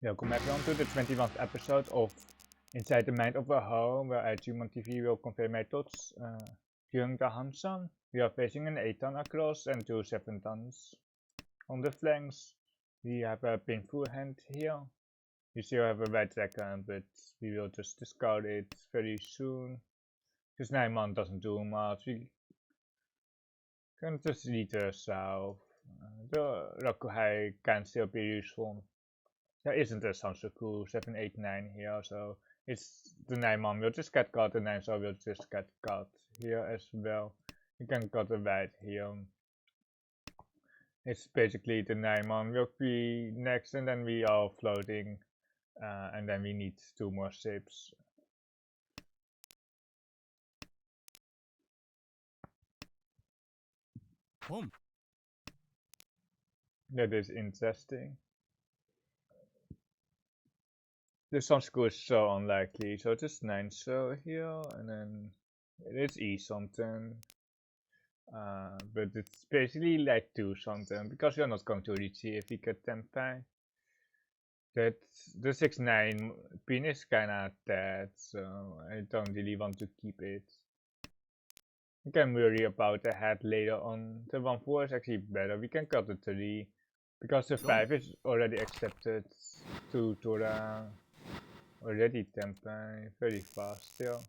Welcome everyone to the 21st episode of Inside the Mind of a Houou, where I, ChunmanTV, will convey my thoughts during the Hanchan. We are facing an 8-ton across and 2 7-tons. On the flanks, we have a painful hand here. We still have a red dragon, but we will just discard it very soon. This 9-man doesn't do much. We can just lead the south. The Rakuhai can still be useful. There isn't a Sansoku 789 here, so it's the 9-man will just get cut, the 9-star will just get cut here as well. You can cut a white here. It's basically the 9-man will be next, and then we are floating, and then we need 2 more ships. That is interesting. The Sansoku is so unlikely, so just 9-star here, and then it's E something. But it's basically like 2 something, because we're not going to reach it if we get Tenpai. That the 6-9 pin is kinda dead, so I don't really want to keep it. We can worry about the head later on. The 1-4 is actually better. We can cut the 3, because the 5 is already accepted to Tora. Already Tenpai, very fast still.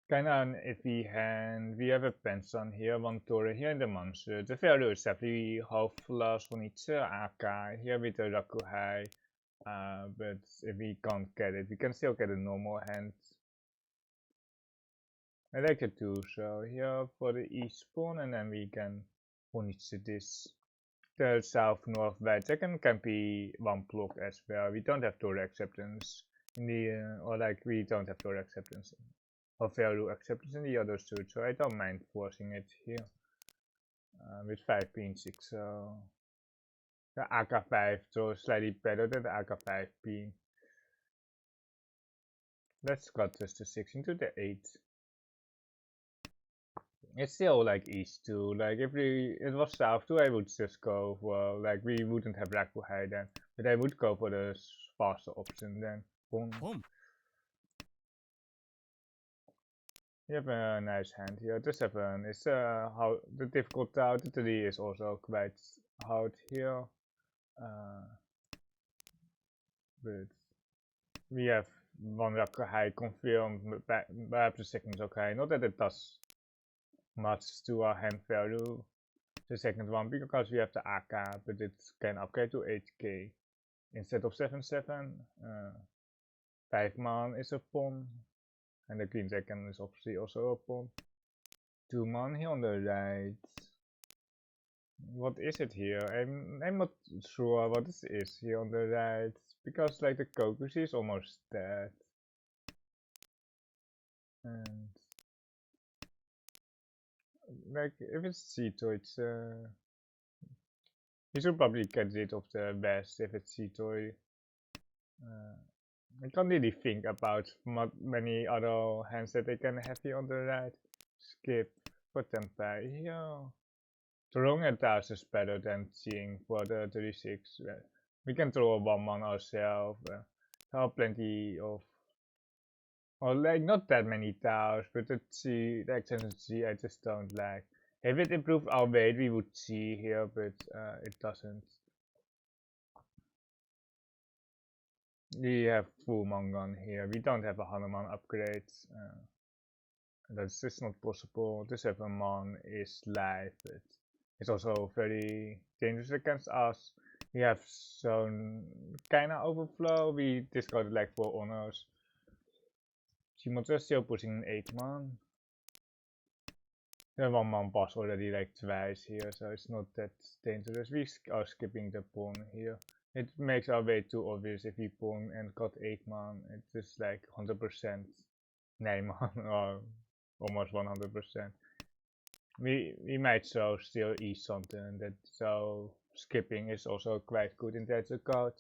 Kinda an iffy hand. We have a Pensan here, 1 Tora here in the monster. The value is definitely half loss on each AK here with the Rakuhai. But if we can't get it, we can still get a normal hand. I like the 2, so here for the east spawn, and then we can punish this. The south-north white dragon can be 1 block as well. We don't have Tora acceptance in the, or like we don't have Tora acceptance or value acceptance in the others too, so I don't mind forcing it here with 5 pin 6. So the AK5 throws slightly better than the AK5 pin. Let's cut just the 6 into the 8. It's still like east too. Like if it was south too, I would just go for, like, we wouldn't have Rakuhai then, but I would go for the faster option then. Boom. You have a nice hand here. The 7 is how the difficult out. The 3 is also quite hard here. But we have 1 Rakuhai confirmed, perhaps the second is okay. Not that it does much to our hand value, the second one, because we have the AK, but it can upgrade to 8k instead of 7-7. 5-man is a pawn, and the green dragon is obviously also a pawn. 2-man here on the right. What is it here? I'm not sure what this is here on the right, because like the Kokushi is almost dead. And like if it's Cheeto, it's you should probably get rid of the best if it's Cheeto. I can't really think about many other hands that they can have here on the right. Skip for Tenpai here. Throwing a dash is better than seeing for the 36. We can throw a 1-man ourselves. There are plenty of, or like not that many towers, but the extension G I just don't like. If it improved our weight, we would see here, but it doesn't. We have full Mangan here. We don't have a Hanuman upgrade. That's just not possible. The 7-man is live, but it's also very dangerous against us. We have some kinda overflow. We discarded like 4 honors. Shimoto is still pushing an 8-man. The 1-man boss already like twice here, so it's not that dangerous. We are skipping the pawn here. It makes our way too obvious if we pawn and got 8-man. It's just like 100% 9-man or almost 100%. We might so still eat something that, so skipping is also quite good in that regard.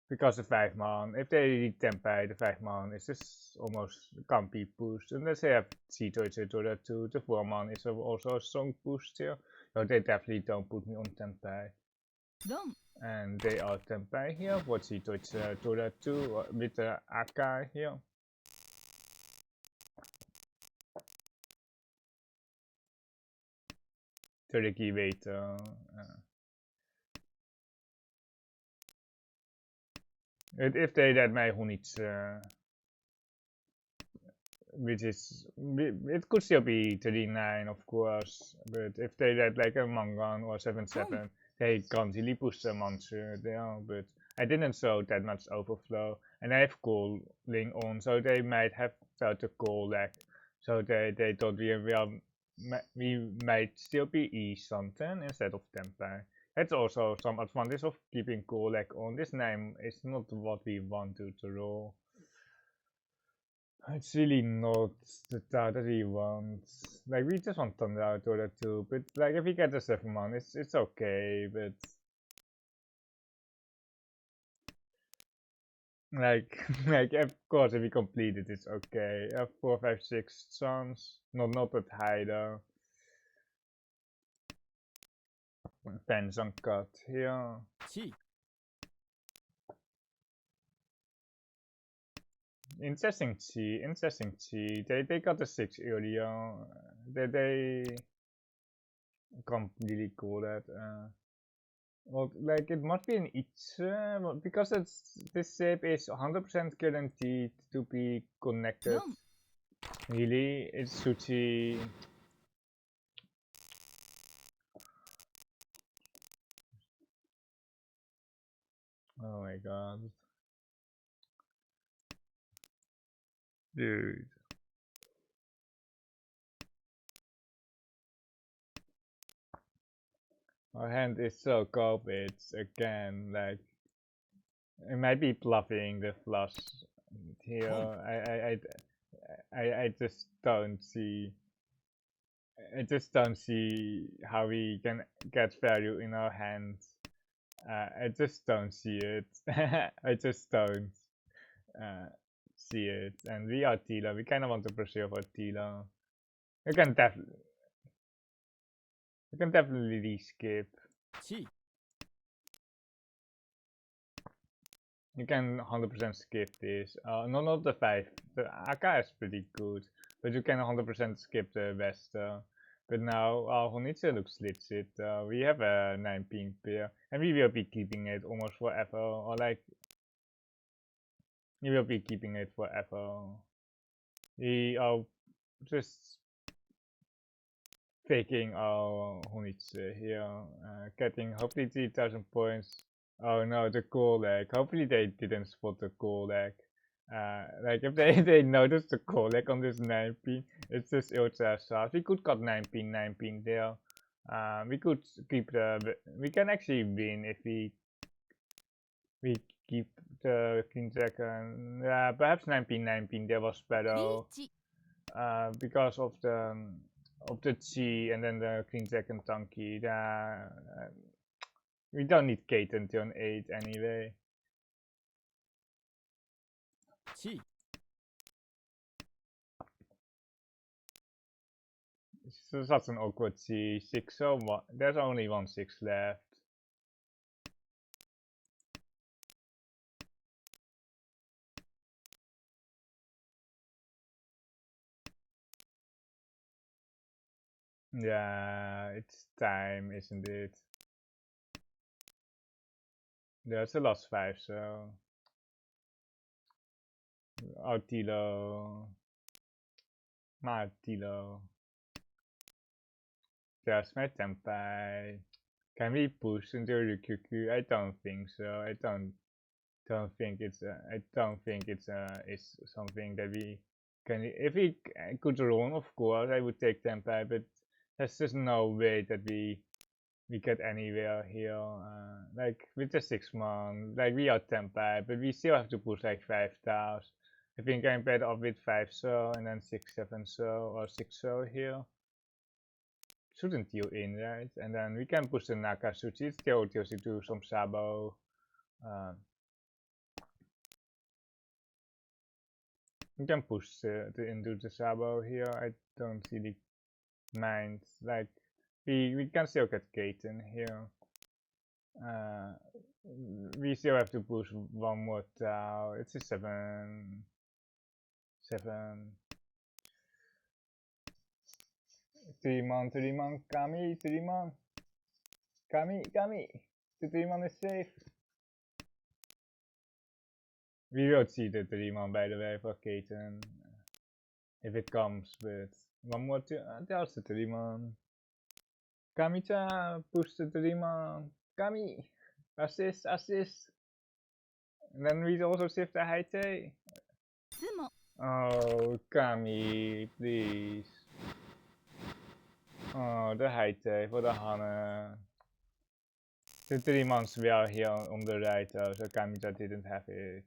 because the 5-man, if they read Tempai, the 5-man is just almost can't be pushed. Unless they have Cheeto, etc. too. The 4-man is also a strong push still. So they definitely don't put me on Tempai. And they are Tempai here. For Cheeto, it's Tora 2 with the AK here. Turkey wait. If they let mij gewoon iets, which is, it could still be 39 of course, but if they let like a Mangan or 7-7, they can't really push the monster there, but I didn't show that much overflow, and I have calling on, so they might have felt a call lag, so they thought we might still be E something instead of Tempai. That's also some advantage of keeping call lag on. This name is not what we want to roll. It's really not the type that we want. Like, we just want Thunder out or that too, but like, if we get the 7-man, it's okay, but like, like, of course, if we complete it, it's okay. 4, 5, 6 chance, not that high though. Pens on cut here. Interesting Chi. They got the 6 earlier. They can't really call that. Well, like it must be an Itze, because this shape is 100% guaranteed to be connected. Really, it's Suchi. Oh my god. Dude. Our hand is so copied again, like it might be bluffing the flush here. I just don't see how we can get value in our hands. I just don't see it. I just don't see it. And we are Tila. We kind of want to preserve our Tila. You can definitely skip. You can 100% skip this. No, not the 5. The AK is pretty good, but you can 100% skip the West. But now Honitsu looks legit. We have a 9 ping pair, and we will be keeping it almost forever. Or like, we will be keeping it forever. We are just faking our Honitsu here, getting hopefully 3000 points. Oh no, the call lag. Hopefully they didn't spot the call lag. Like if they noticed the call lag on this 9p, it's just ultra fast. We could cut 9p there. We could keep we can actually win if we keep the King Dragon. Yeah, perhaps 9p there was better. Because of the Chi and then the King Dragon Tanky. We don't need Kate until an 8 anyway. So that's an awkward Chi. 6 so what? There's only 1 6 left. Yeah, it's time, isn't it? There's a last 5, so Martilo. There's my Tempai. Can we push into Ryukyu? I don't think so. I don't think it's is something that we can. If we could run, of course, I would take Tempai, but there's just no way that we get anywhere here. Like with the 6-man, like we are Tempai, but we still have to push like 5 tiles. I think I'm better off with 5 so and then 6, 7 so or 6 so here. Shouldn't deal in, right? And then we can push the Nakasuchi. Still to do some Sabo. We can push into the Sabo here. I don't really mind. Like, we can still get Kaiten here. We still have to push one more Tau. It's a 7. 7. 3-man, 3-man, Kami, 3-man. Kami. The 3-man is safe. We will see the 3-man, by the way, for Kaiten. If it comes, but one more there's the 3-man. Kami-chan, push the 3-man. Kami, assist. And then we also shift the Haite. Oh, Kami, please. Oh, the Haite for the Hana. The 3-man's were here on the right, so Kami-chan didn't have it.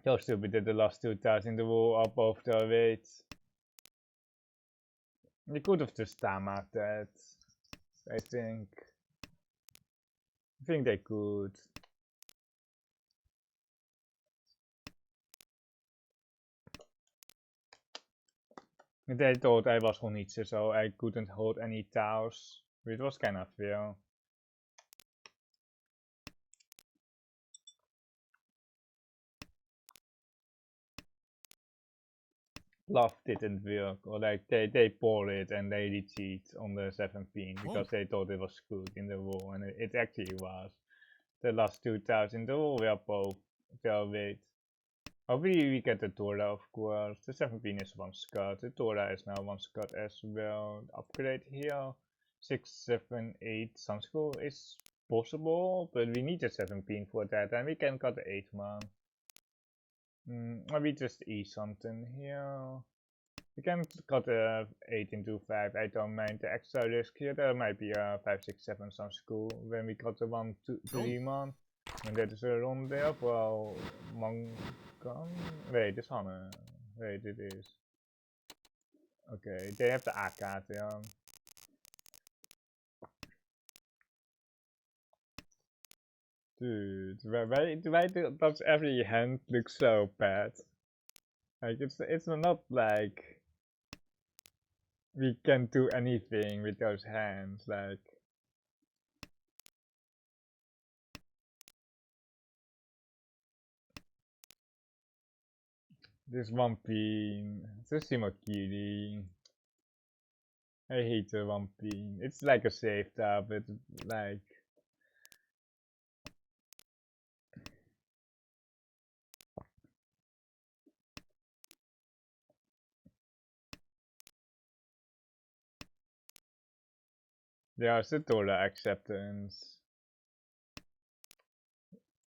So stupid that the last 2 tiles in the wall are both the weights. They could have just stammered that. I think they could. They thought I was Honichi, so I couldn't hold any tiles, which was kind of fair. Bluff didn't work, or like they pulled it and they retreat on the 17 because they thought it was good in the wall, and it actually was. The last 2 tiles in the wall were both their weight. Hopefully we get the Tora, of course. The 17 is 1 Scud. The Tora is now 1 Scud as well. Upgrade here. 6, 7, 8 Sunschool is possible, but we need a 17 for that, and we can cut the 8 man. Maybe just eat something here. We can cut a 8 into 5. I don't mind the extra risk here. There might be a 5, 6, 7 Sunschool when we cut the 1, 2, 3 man. And that is a run there for Mongan. Wait, this Hanne. Wait, it is. Okay, they have the A-kaart, yeah. Dude, why does every hand look so bad? Like, it's not like we can do anything with those hands, like. This one pin, Tsushima-kiri. I hate the one pin. It's like a safe tab, but like. There's the Dora acceptance.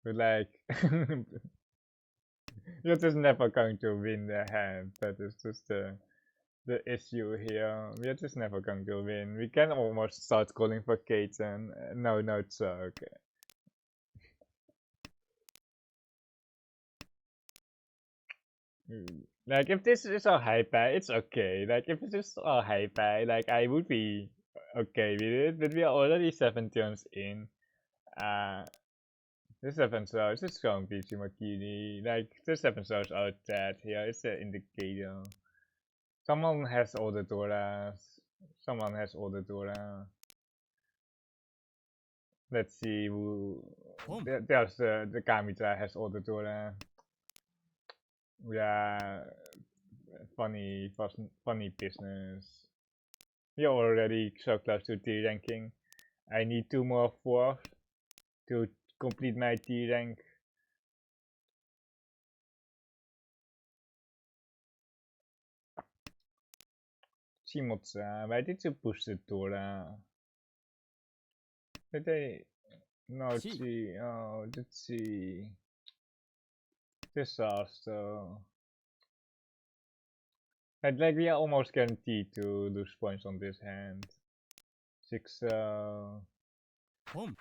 But like, you're just never going to win the hand. That is just the issue here. We're just never going to win. We can almost start calling for Kaiten. No, it's okay. Like, if this is a high pay, it's okay. Like, if this is a high pay, like, I would be okay with it. But we are already 7 turns in. The 7 stars, it's going to be Shimakiri. Like, the 7 stars are dead here. It's an indicator. Someone has all the Doras. Someone has all the Dora. Let's see who. There's the Kamitra has all the Dora. Yeah, funny business. We are already so close to T ranking. I need 2 more 4 to complete my T rank. Shimotsa, why did you push the Dora? Did they? No, see. Oh, let's see. Disaster. Like, we are almost guaranteed to lose points on this hand. 6, boom.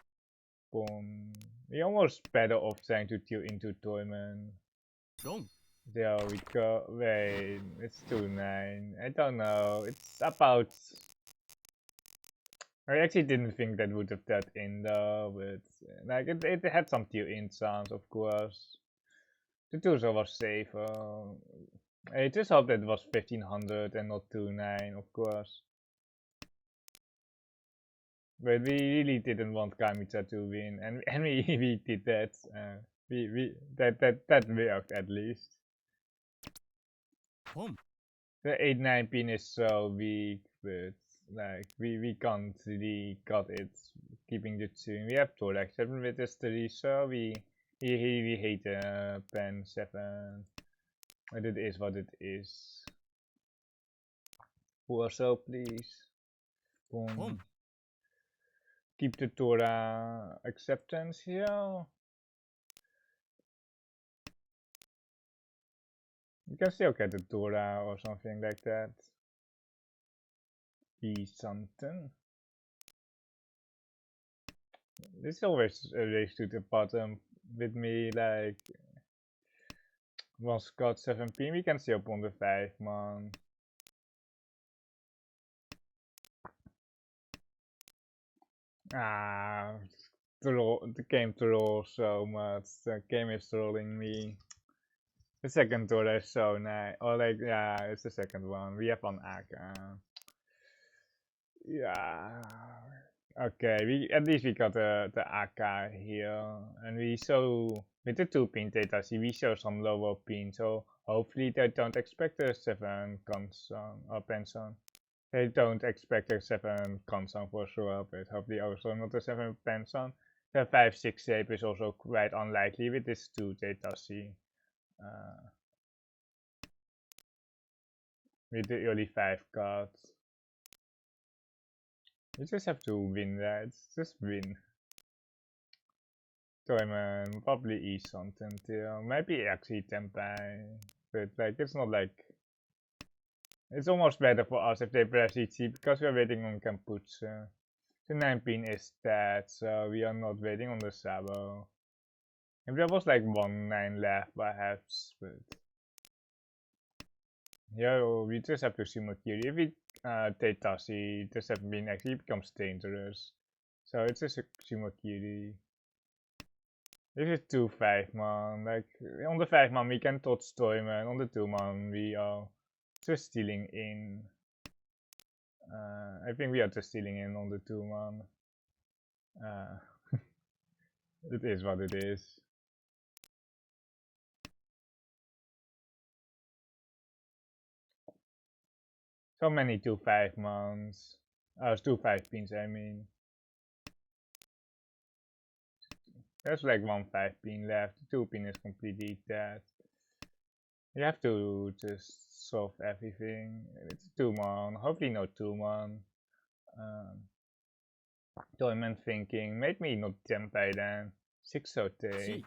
We almost better off trying to deal into Toyman. There we go. Wait, it's 2-9. I don't know. It's about. I actually didn't think that would have that in though, but like it had some deal in sounds, of course. The 2 was safer. I just hope that it was 1500 and not 29, of course. But we really didn't want Kamitsa to win, and we did that. That worked at least. The 8-9 pin is so weak, but like we can't really got it keeping the tune. We have Thorax 7 with this 3, so we hate pen 7. But it is what it is. Also, please. Boom. Keep the Torah acceptance here. You can still get the Torah or something like that. Be something. This is always a race to the bottom with me, like once got 7p, we can still upon the 5 man. The game trolls so much. The game is trolling me. The second Torah is so nice. Or like, yeah, it's the second one. We have one Ak. Yeah. Okay, at least we got the AK here, and we show with the 2-pin data see we show some lower pin, so hopefully they don't expect a 7 console or penson. They don't expect a 7 console for sure, but hopefully also not a 7 penson. The 5-6 shape is also quite unlikely with this 2 data see. With the early 5 cards. You just have to win that. Just win. Chunman probably eat something too. Maybe actually Tenpai. But like it's not like it's almost better for us if they press EC because we are waiting on Kamputsu. The 9 pin is dead, so we are not waiting on the Sabo. If there was like 1-9 left perhaps, but yeah, we just have to Shimakiri. If we take Tashi, this 7 pin actually becomes dangerous. So it's just a Shimakiri. This is 2-5 man, like on the 5 man we can touch Chunman, on the 2 man we are just stealing in. I think we are just stealing in on the 2 man. It is what it is. So many 2-5 mans. 2-5 pins I mean. There's like 1-5 pin left, the 2 pin is completely dead. You have to just solve everything. It's 2 man, hopefully no 2 man. Chunman thinking, made me not Tenpai then. 6 Sote.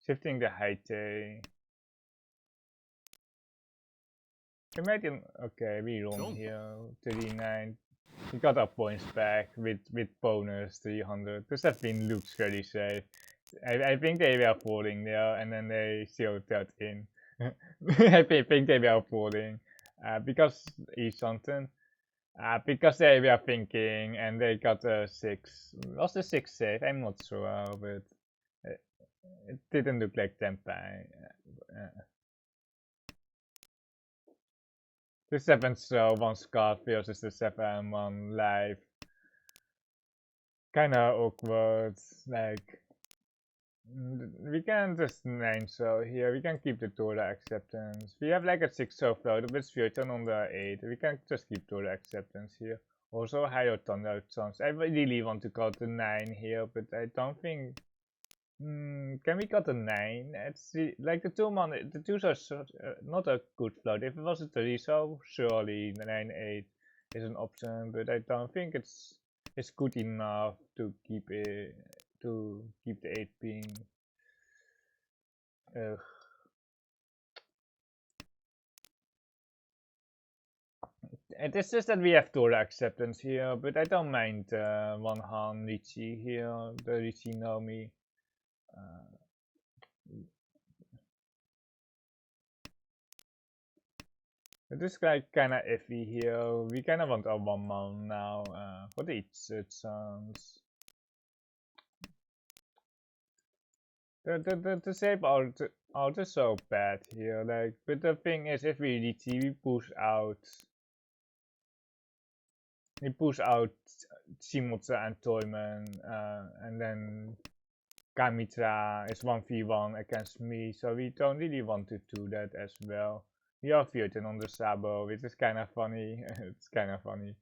Shifting the height. Imagine, okay, we run here, 39. We got our points back with bonus 300. This have been looks very safe. I think they were falling there and then they still got in. I think they were falling because he's something. Because they were thinking and they got a 6. Was the 6 safe? I'm not sure, but it didn't look like Tenpai. The 7 so 1 Scott versus the 7 1 live. Kinda awkward, like we can just 9 so here, we can keep the Torah acceptance. We have like a 6 so float with Spiriton on the 8, we can just keep Torah acceptance here. Also higher thunder chance. I really want to cut the 9 here, but I don't think can we cut a 9? It's like the 2 man, the 2s are not a good float. If it was a 3 so surely 9-8 is an option, but I don't think it's good enough to keep it the 8 pin. It's just that we have Torah acceptance here, but I don't mind one Han Riichi here, the Riichi Nomi. It is like kinda iffy here. We kinda want a 1 man now for the chance. The shape are just so bad here. Like, but the thing is, if we Riichi, we push out Shimotsa and Toyman, and then Kamitra is 1v1 against me, so we don't really want to do that as well. We are Virgin on the Sabo, which is kind of funny. It's kind of funny.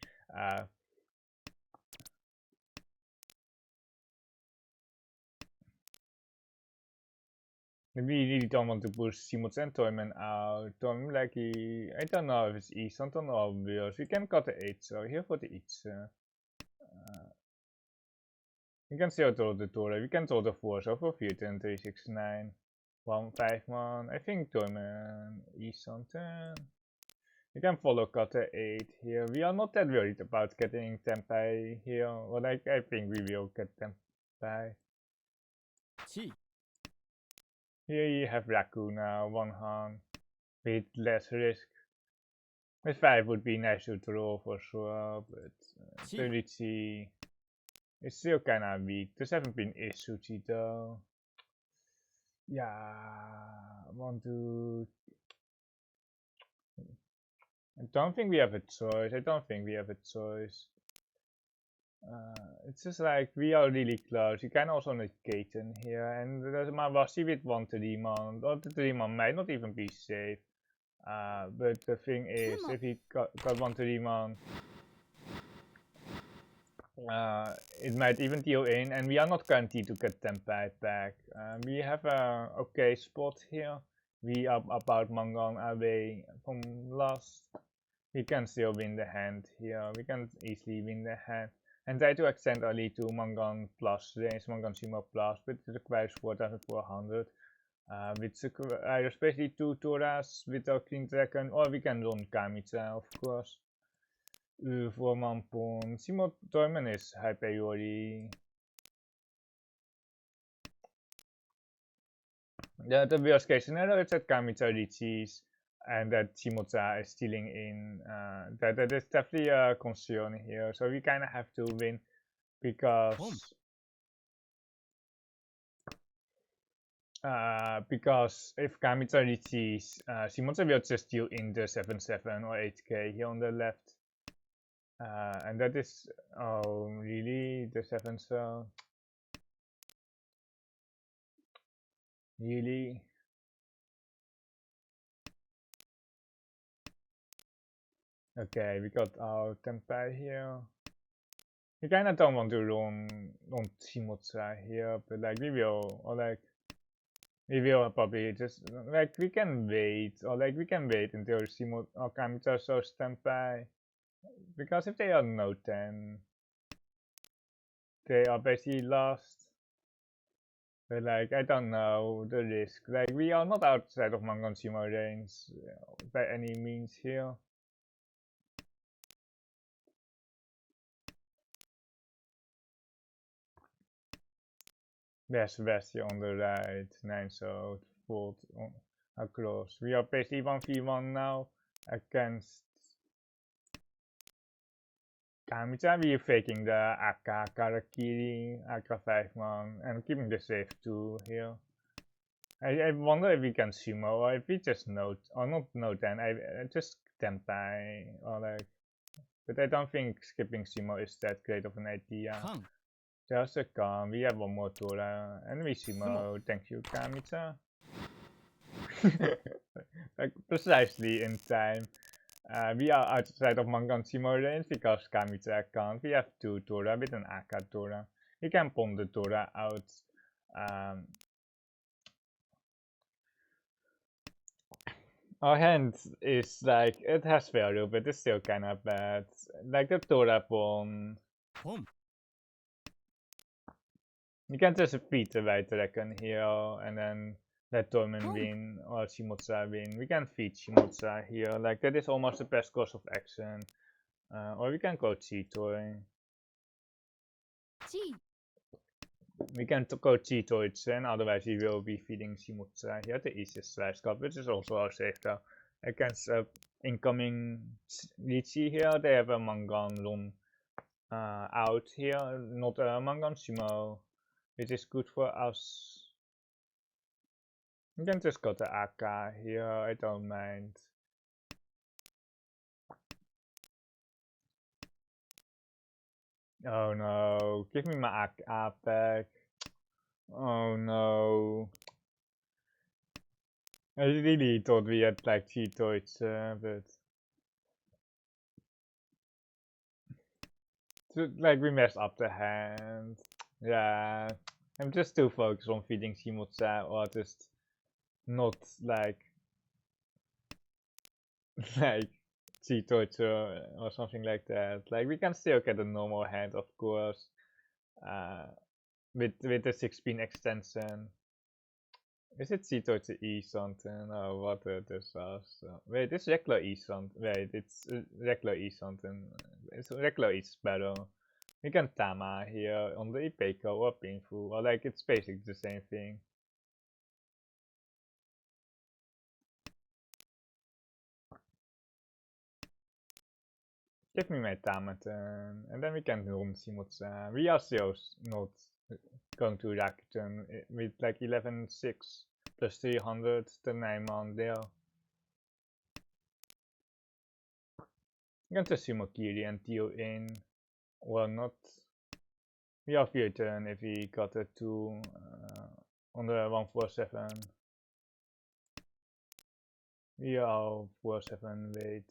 We really don't want to push Simons and Toyman out. Toyman, like, I don't know if it's East, I don't know Wheels. We can cut the 8, so here for the 8. We can still throw the Tora, we can throw the 4, so for 14, 3, 6, 9, 1, 5, 1. I think Toyman, East on 10. We can follow cut the 8 here. We are not that worried about getting Tempai here. Well, like, I think we will get Tempai. Here you have Raku now, 1 hand, with less risk. With 5 would be nice to draw for sure, but the Riichi is still kinda weak. The 7 pin is Suchi though. Yeah, I don't think we have a choice. It's just like we are really close. You can also negate in here, and there's Mawashi with 1 3-man. Or the 3-man might not even be safe. But the thing is, if he got 1 3-man, it might even deal in, and we are not guaranteed to get Tempai back. We have a okay spot here. We are about Mangan away from last. We can still win the hand here. We can easily win the hand. And try to extend early to Mangan plus range, Mangan Simo plus, but it requires 4400. Which requires basically 2 Toras with our King Dragon, or we can run Kamitsa, of course. 4-man pawn. Simo Toyman is high priority. The worst case scenario is that Kamitsa Riichis and that Shimotsa is stealing in. That is definitely a concern here. So we kind of have to win because if Kamitsa Riichis, Shimotsa will just steal in the 7-7 or 8k here on the left. And that is, oh really, the 7 cell? Really? Okay, we got our Tempai here. We kinda don't want to run Shimotsa here, but like we will probably just like we can wait until Shimotsa or Kamitsa shows Tempai. Because if they are no 10, they are basically lost. But like, I don't know the risk. Like, we are not outside of Mangan Shimo range by any means here. There's Westie on the right, 9 so fold across. We are basically 1v1 now against Kamitsa. We are faking the Aka Karakiri, Aka 5-man, and keeping the safe 2 here. I wonder if we can sumo, or if we just note, or not note then, I just Tempai, or like, but I don't think skipping sumo is that great of an idea. Just a calm, we have 1 more Tora, and we sumo, thank you Kamitsa. Like, precisely in time. We are outside of Mangan sumo range because Kamitsa can't. We have 2 Tora with an Aka Tora. We can pawn the Tora out. Our hand is like, it has value, but it's still kind of bad. Like the Tora pawn. You can just feed the white dragon here and then let Torment win or Shimotsa win. We can feed Shimotsa here, like that is almost the best course of action. Or we can go Cheetoy. We can go Cheetoy and otherwise we will be feeding Shimotsa here, the easiest slice card, which is also our safe though. Against incoming Riichi here, they have a Mangan Lon out here, not a Mangan Sumo, which is good for us. You can just go to AK here, I don't mind. Oh no, give me my AK back. Oh no. I really thought we had like Cheetoids, but like we messed up the hand. Yeah, I'm just too focused on feeding Shimotsa or just not like like Cheetoids or something like that. Like we can still get a normal hand, of course, with the 6-pin extension. Is it Cheetoids E something? Oh, what a disaster! Wait, it's regular E something. Wait, it's regular E something. It's regular E better. We can Tama here on the Ipeco or Painful, or like it's basically the same thing. Give me my Tamaten, and then we can run Simotsa. We are still not going to Rakuten with like 11.6 plus 300, the 9 man there. You can just Sumokiri and deal in, or not. We have your turn if we got a 2 on the 147. We are 47, wait.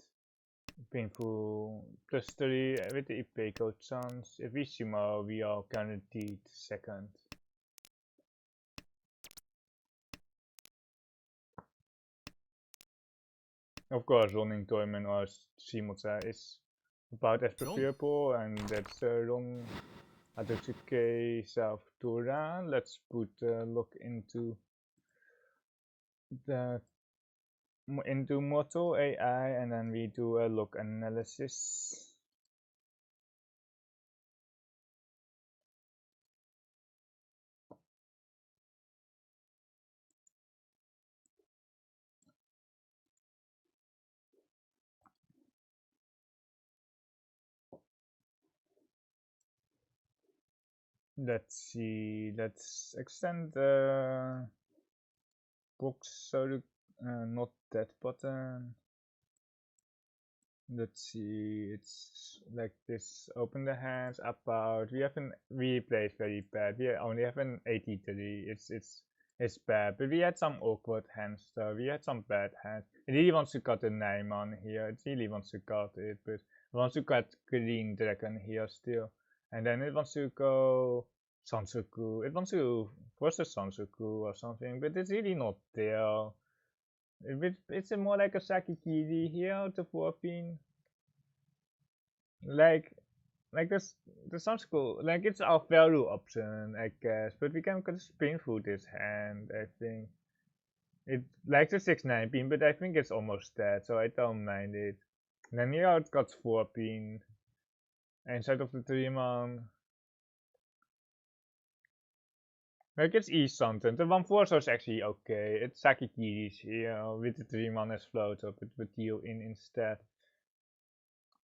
Painful plus 3 with the Ipeco chance. If we sumo, we are guaranteed second. Of course, running Toyman or Shimotsa is about as preferable, and that's wrong. Adotsuke South Tura. Let's put look into the Moto AI, and then we do a look analysis. Let's see. Let's extend the box so not that button. Let's see, it's like this. Open the hands, up out. We played very bad. We only have an 83. It's bad, but we had some awkward hands though. We had some bad hands. It really wants to cut the Naiman here. It really wants to cut it, but it wants to cut Green Dragon here still. And then it wants to go Sansoku. It wants to force a Sansoku or something, but it's really not there. It's more like a Sakikiri here, the 4-pin. Like, this, sounds cool. Like, it's our value option, I guess. But we can spin through this hand, I think. It likes a 6-9-pin, but I think it's almost dead, so I don't mind it. And then here it got 4-pin. Inside of the 3-man. Like, it's E something. The 1-4 is actually okay. It's Sakikiri's here with the 3-man as float up. It would deal in instead.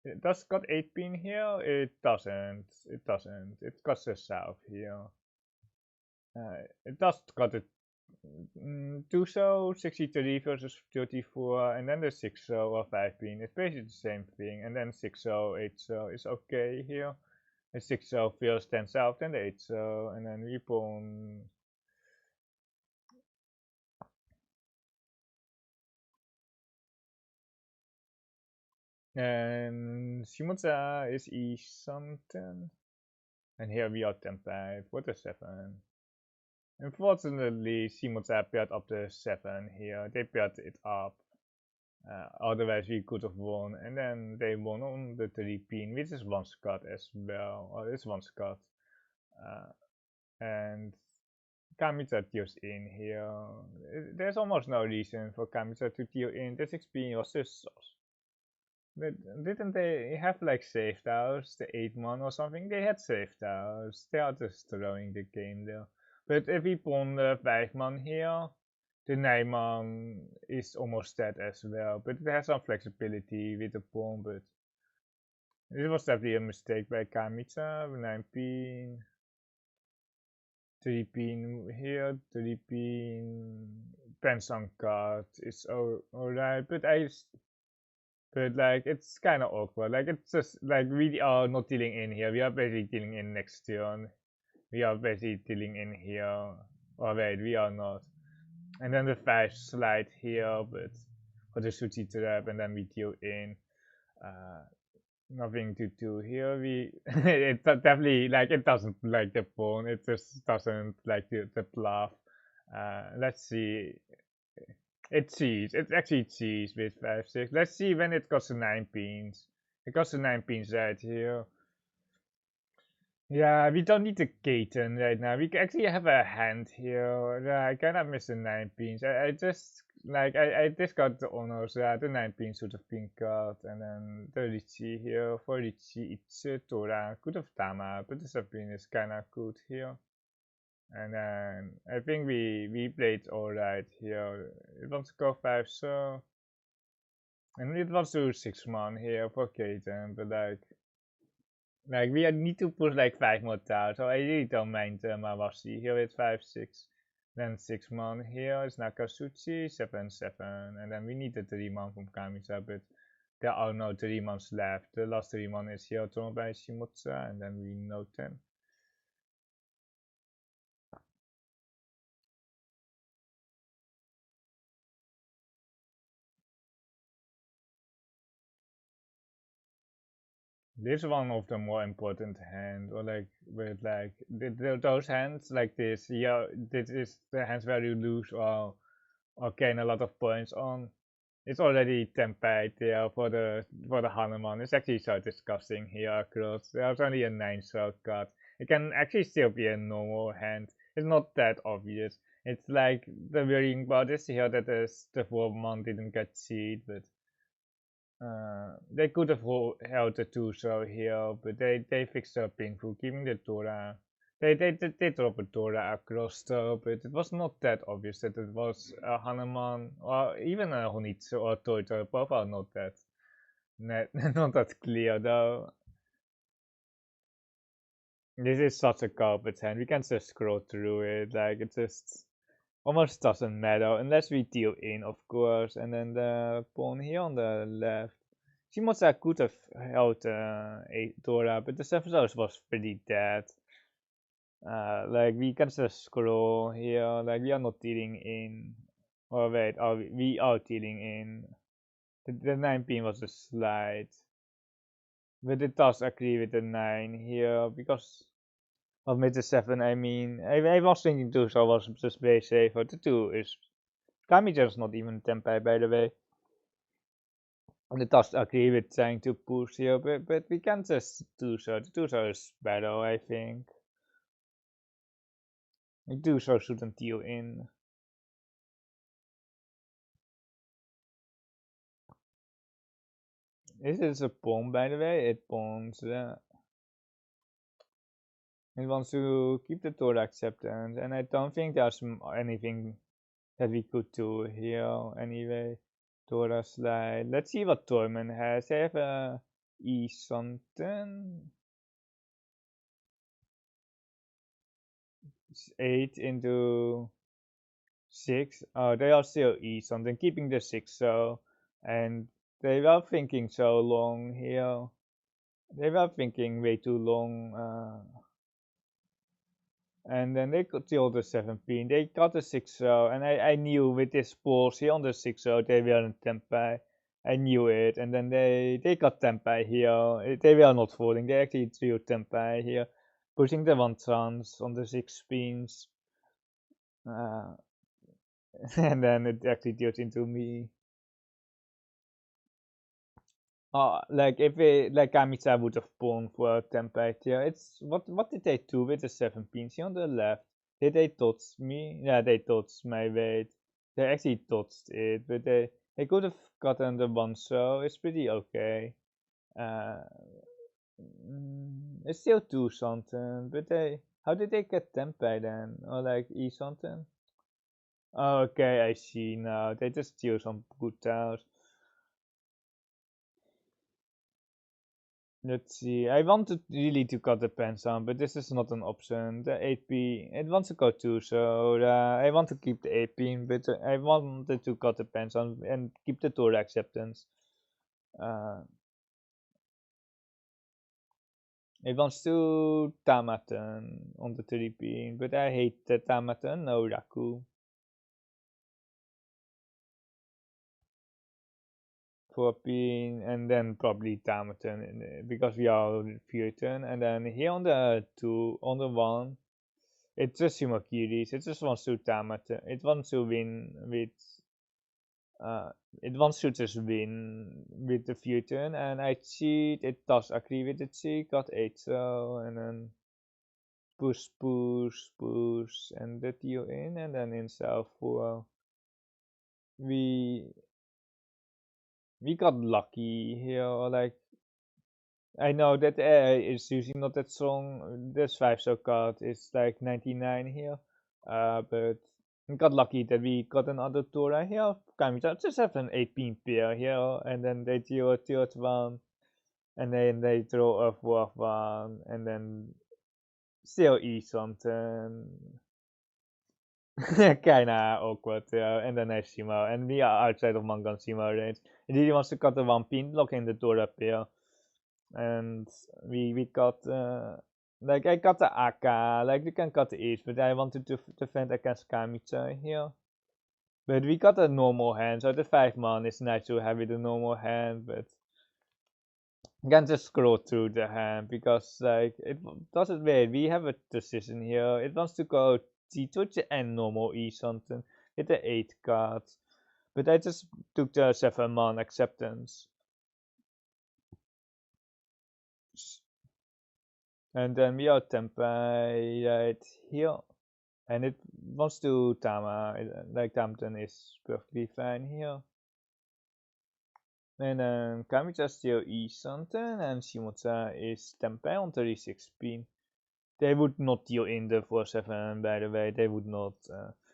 It does got 8-pin here? It doesn't. It doesn't. It got the south here. It does got it 2-so, 63 versus 34, and then the 6-so or 5-pin. It's basically the same thing. And then 6-so, 8-so is okay here. The 6-so feels 10 south and the 8-so, and then we pawn. And Shimotsa is E something. And here we are 10-5. What a 7. Unfortunately, Shimotsa paired up the 7 here. They paired it up. Otherwise, we could have won. And then they won on the 3-pin, which is 1 Scott as well. Or it's 1 Scott. And Kamitsa deals in here. There's almost no reason for Kamitsa to deal in. The 6-pin was just sauce. But didn't they have like saved house, the 8-man or something? They had saved house. They are just throwing the game there. But if we pawn the 5-man here, the 9-man is almost dead as well. But it has some flexibility with the pawn, but it was definitely a mistake by Kamitsa, 9-pin. 3 pin here, 3 pin depends on card. It's alright, but like it's kind of awkward. Like it's just like we are not dealing in here. We are basically dealing in next turn. We are basically dealing in here. Oh wait, we are not. And then the 5 slide here, but for the Suchi trap, and then we deal in. Nothing to do here. We it definitely like it doesn't like the pawn. It just doesn't like the bluff. Let's see. It cheats. It actually cheats with 5-6. Let's see when it goes to 9 pins. It goes to 9 pins right here. Yeah, we don't need the Gaten right now. We actually have a hand here. Yeah, I kind of miss the 9 pins. I just like I discard the honors. Yeah, the 9 pins should have been cut, and then the Riichi here. For Riichi, it's Tora. Could have Tama, but the Sabine is kind of good here. And then I think we played alright here. It wants to go 5, so. And it wants to 6 man here for Gaten, but like we need to push like 5 more tiles, so I really don't mind Mawashi here with 5-6. Then 6 man here is Nakasuchi, 7-7, and then we need the 3 man from Kamisa, but there are no 3 mans left. The last 3 man is here drawn by Shimotsa, and then we know 10. This is one of the more important hands, or like with like those hands like this. Yeah, this is the hands where you lose or gain a lot of points on. It's already tempered there for the Hanuman. It's actually so disgusting here across. There's only a 9 shot card. It can actually still be a normal hand. It's not that obvious. It's like the worrying part is here that the 4-man didn't get seed, but they could have held the 2 so here, but they fixed up painful, keeping the Dora. They drop a Dora across though, but it was not that obvious that it was a Hanuman or even a Honitsu or Toito. Both are not that not that clear though. This is such a garbage hand. We can just scroll through it, like it just almost doesn't matter unless we deal in, of course. And then the pawn here on the left. Shimotsa could have held a Dora, but the 7 was pretty dead. Like we can just scroll here, like we are not dealing in. Oh wait, we are dealing in. The 9 pin was a slide. But it does agree with the 9 here, because of with the 7, I mean, I was thinking 2, so I was just way safer. The 2 is, Kamijan's not even Tempai, by the way. And it does agree with trying to push here, but we can just do so. The 2 so is better, I think. The 2 so shouldn't deal in. This is a pawn, by the way. It pawns. It wants to keep the Torah acceptance, and I don't think there's anything that we could do here anyway. Torah slide. Let's see what Tormen has. They have a E something. 8 into 6. Oh, they are still E something, keeping the 6 so, and they were thinking so long here. They were thinking way too long. And then they could deal the 7 pin. They got the 6 and I knew with this pulse here on the 6 they weren't Tempai. I knew it, and then they got Tempai here. They were not falling. They actually drew Tempai here, pushing the 1 chance on the 6 pins. And then it actually deals into me. Like if like Kamisa would have pawned for Tempai here. It's what did they do with the 7 pins here on the left? Did they dodge me? Yeah, they dodged my weight. They actually dodged it, but they could have gotten the 1 so it's pretty okay. It's still 2 something, but how did they get Tempai then? Or like E something? Oh, okay, I see now. They just steal some good tiles. Let's see. I wanted really to cut the pants on, but this is not an option. The 8 it wants to go too, so I want to keep the 8 but I wanted to cut the pants on and keep the Torah acceptance. Uh, it wants to Tamaten on the 3 but I hate the Tamaten, no Raku. For being and then probably Tamaten because we are Futon and then here on the 1 it's just Shimakiris, it just wants to Tamaten, it wants to win with uh it wants to just win with the Futon and I cheat, it does agree with the cheat, got 8 so and then push and the deal in and then in South 4 we we got lucky here like I know that is usually not that strong. This 5 star card is like 99 here. But we got lucky that we got another Tora here. Can we just have an 18 pair here and then they deal a third one and then they draw a fourth one and then still eat something. Kinda awkward, yeah. And then I Shimo and we are outside of Mangan Shimo range. He really wants to cut the 1 pin lock in the Tora pair. And we got like I got the AK, like you can cut the H, but I wanted to defend against Kamicha here. But we got a normal hand, so the 5 man is nice to have with a normal hand, but you can just scroll through the hand because like it doesn't wait. We have a decision here. It wants to go T-touch and normal E something with the 8 cards. But I just took the 7 man acceptance. And then we are Tempai right here. And it wants to Tama, like Tamton is perfectly fine here. And then Kamicha still is something, and Shimotsa is Tempai on 36 pin. They would not deal in the 4-7, by the way, they would not.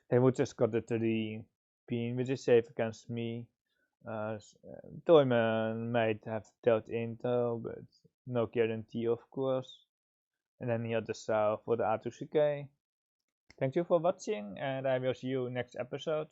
They would just got the 3 pin, which is safe against me. Toyman might have dealt intel, but no guarantee, of course. And then here the south for the Atsusuke. Thank you for watching and I will see you next episode.